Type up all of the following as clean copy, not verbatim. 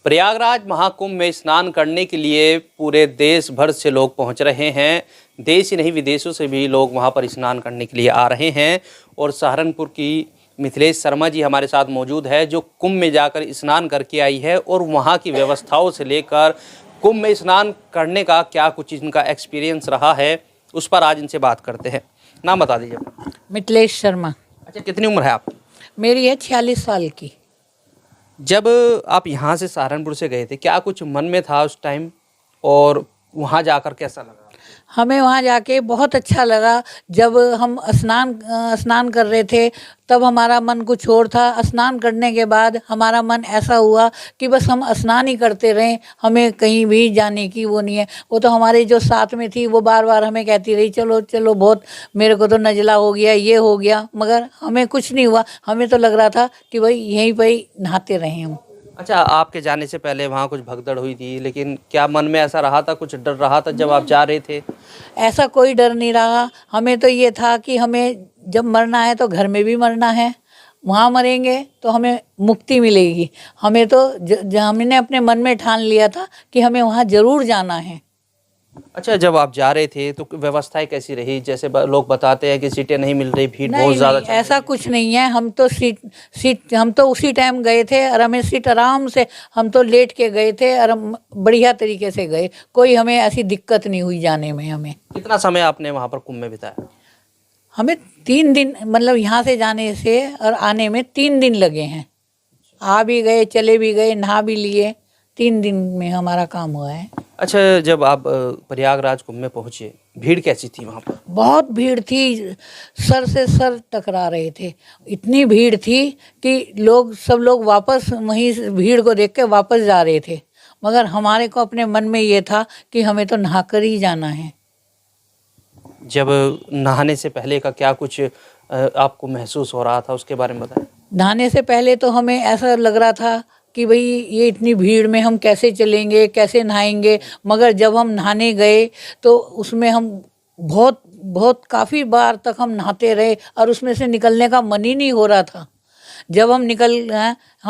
प्रयागराज महाकुंभ में स्नान करने के लिए पूरे देश भर से लोग पहुंच रहे हैं। देश ही नहीं विदेशों से भी लोग वहां पर स्नान करने के लिए आ रहे हैं। और सहारनपुर की मिथिलेश शर्मा जी हमारे साथ मौजूद है, जो कुंभ में जाकर स्नान करके आई है और वहां की व्यवस्थाओं से लेकर कुंभ में स्नान करने का क्या कुछ इनका एक्सपीरियंस रहा है, उस पर आज इनसे बात करते हैं। नाम बता दीजिए। मिथिलेश शर्मा। अच्छा, कितनी उम्र है आप? मेरी है 46 साल की। जब आप यहाँ से सहारनपुर से गए थे, क्या कुछ मन में था उस टाइम, और वहाँ जाकर कैसा लगा? हमें वहाँ जाके बहुत अच्छा लगा। जब हम स्नान कर रहे थे तब हमारा मन कुछ और था। स्नान करने के बाद हमारा मन ऐसा हुआ कि बस हम स्नान ही करते रहें, हमें कहीं भी जाने की वो नहीं है। वो तो हमारे जो साथ में थी वो बार बार हमें कहती रही, चलो चलो, बहुत मेरे को तो नज़ला हो गया, ये हो गया, मगर हमें कुछ नहीं हुआ। हमें तो लग रहा था कि भाई यहीं पर ही नहाते रहें हम। अच्छा, आपके जाने से पहले वहाँ कुछ भगदड़ हुई थी, लेकिन क्या मन में ऐसा रहा था, कुछ डर रहा था जब आप जा रहे थे? ऐसा कोई डर नहीं रहा। हमें तो ये था कि हमें जब मरना है तो घर में भी मरना है, वहाँ मरेंगे तो हमें मुक्ति मिलेगी। हमें तो हमने अपने मन में ठान लिया था कि हमें वहाँ ज़रूर जाना है। अच्छा, जब आप जा रहे थे तो व्यवस्थाएं कैसी रही? जैसे लोग बताते हैं कि सीटें नहीं मिल रही, भीड़ बहुत ज़्यादा। ऐसा कुछ नहीं है। हम तो उसी टाइम गए थे और हमें सीट आराम से, हम तो लेट के गए थे और हम बढ़िया तरीके से गए। कोई हमें ऐसी दिक्कत नहीं हुई जाने में। हमें कितना समय आपने वहाँ पर कुंभ में बिताया? हमें 3 दिन, मतलब यहाँ से जाने से और आने में 3 दिन लगे हैं। आ भी गए, चले भी गए, नहा भी लिए। 3 दिन में हमारा काम हुआ है। अच्छा, जब आप प्रयागराज कुंभ में पहुँचे, भीड़ कैसी थी वहाँ पर? बहुत भीड़ थी, सर से सर टकरा रहे थे। इतनी भीड़ थी कि सब लोग वापस वहीं भीड़ को देख के वापस जा रहे थे, मगर हमारे को अपने मन में ये था कि हमें तो नहाकर ही जाना है। जब नहाने से पहले का क्या कुछ आपको महसूस हो रहा था, उसके बारे में बताएं। नहाने से पहले तो हमें ऐसा लग रहा था कि भाई ये इतनी भीड़ में हम कैसे चलेंगे, कैसे नहाएंगे। मगर जब हम नहाने गए तो उसमें हम बहुत बहुत काफ़ी बार तक हम नहाते रहे और उसमें से निकलने का मन ही नहीं हो रहा था। जब हम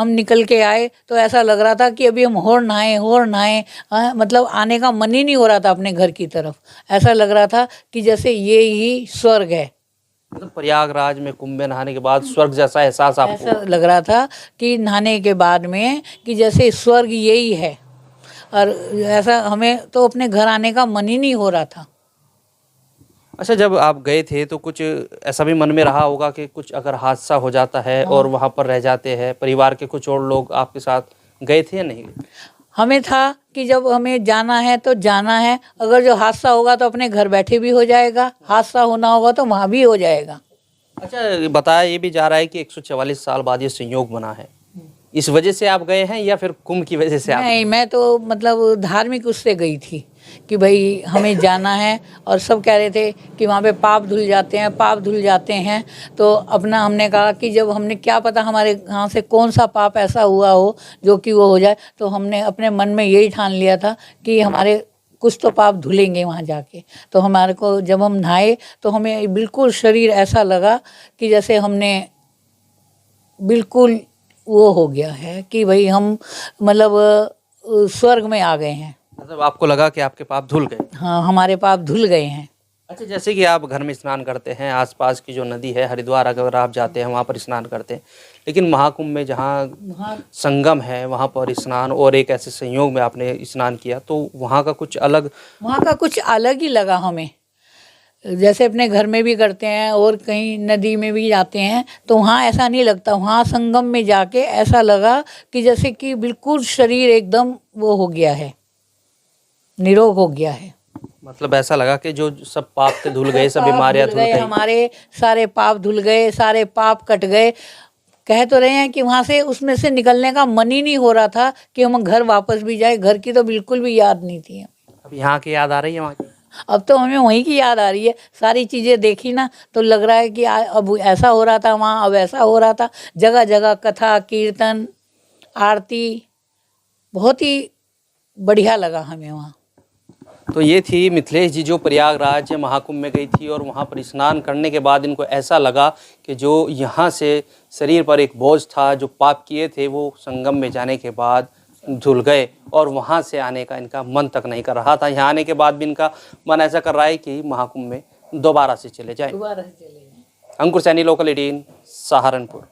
निकल के आए तो ऐसा लग रहा था कि अभी हम और नहाएं, मतलब आने का मन ही नहीं हो रहा था अपने घर की तरफ। ऐसा लग रहा था कि जैसे ये ही स्वर्ग है। मतलब प्रयागराज में कुंभ में नहाने के बाद स्वर्ग जैसा एहसास आपको? ऐसा लग रहा था कि नहाने के बाद में कि जैसे स्वर्ग यही है। और ऐसा हमें तो अपने घर आने का मन ही नहीं हो रहा था। अच्छा, जब आप गए थे तो कुछ ऐसा भी मन में रहा होगा कि कुछ अगर हादसा हो जाता है और वहाँ पर रह जाते हैं, परिवार के कुछ और लोग आपके साथ गए थे या नहीं? हमें था कि जब हमें जाना है तो जाना है। अगर जो हादसा होगा तो अपने घर बैठे भी हो जाएगा, हादसा होना होगा तो वहाँ भी हो जाएगा। अच्छा, बताया ये भी जा रहा है कि 144 साल बाद ये संयोग बना है, इस वजह से आप गए हैं या फिर कुंभ की वजह से आप? नहीं, मैं तो मतलब धार्मिक उससे गई थी कि भाई हमें जाना है। और सब कह रहे थे कि वहाँ पे पाप धुल जाते हैं। तो अपना हमने कहा कि जब हमने, क्या पता हमारे यहाँ से कौन सा पाप ऐसा हुआ हो जो कि वो हो जाए। तो हमने अपने मन में यही ठान लिया था कि हमारे कुछ तो पाप धुलेंगे वहाँ जाके। तो हमारे को जब हम नहाए तो हमें बिल्कुल शरीर ऐसा लगा कि जैसे हमने बिल्कुल वो हो गया है कि भाई हम मतलब स्वर्ग में आ गए हैं। मतलब आपको लगा कि आपके पाप धुल गए? हाँ, हमारे पाप धुल गए हैं। अच्छा, जैसे कि आप घर में स्नान करते हैं, आसपास की जो नदी है हरिद्वार अगर आप जाते हैं वहाँ पर स्नान करते हैं, लेकिन महाकुंभ में जहाँ संगम है वहाँ पर स्नान, और एक ऐसे संयोग में आपने स्नान किया, तो वहाँ का कुछ अलग ही लगा हमें। जैसे अपने घर में भी करते हैं और कहीं नदी में भी जाते हैं तो वहाँ ऐसा नहीं लगता। वहाँ संगम में जाके ऐसा लगा कि जैसे कि बिल्कुल शरीर एकदम वो हो गया है, निरोग हो गया है। मतलब ऐसा लगा कि जो सब पाप थे धुल गए, सब बीमारियां धुल गई, हमारे सारे पाप धुल गए, सारे पाप कट गए। कह तो रहे हैं कि वहाँ से, उसमें से निकलने का मन ही नहीं हो रहा था कि हम घर वापस भी जाए। घर की तो बिल्कुल भी याद नहीं थी। अब यहाँ की याद आ रही है वहाँ की? अब तो हमें वहीं की याद आ रही है। सारी चीज़ें देखी ना तो लग रहा है कि अब ऐसा हो रहा था वहाँ, अब ऐसा हो रहा था। जगह जगह कथा, कीर्तन, आरती, बहुत ही बढ़िया लगा हमें वहाँ। तो ये थी मिथिलेश जी, जो प्रयागराज महाकुंभ में गई थी और वहाँ पर स्नान करने के बाद इनको ऐसा लगा कि जो यहाँ से शरीर पर एक बोझ था, जो पाप किए थे, वो संगम में जाने के बाद झूल गए और वहाँ से आने का इनका मन तक नहीं कर रहा था। यहाँ आने के बाद भी इनका मन ऐसा कर रहा है कि महाकुंभ में दोबारा से चले जाएं। दोबारा से चले जाएं। अंकुर सैनी, लोकल 18, सहारनपुर।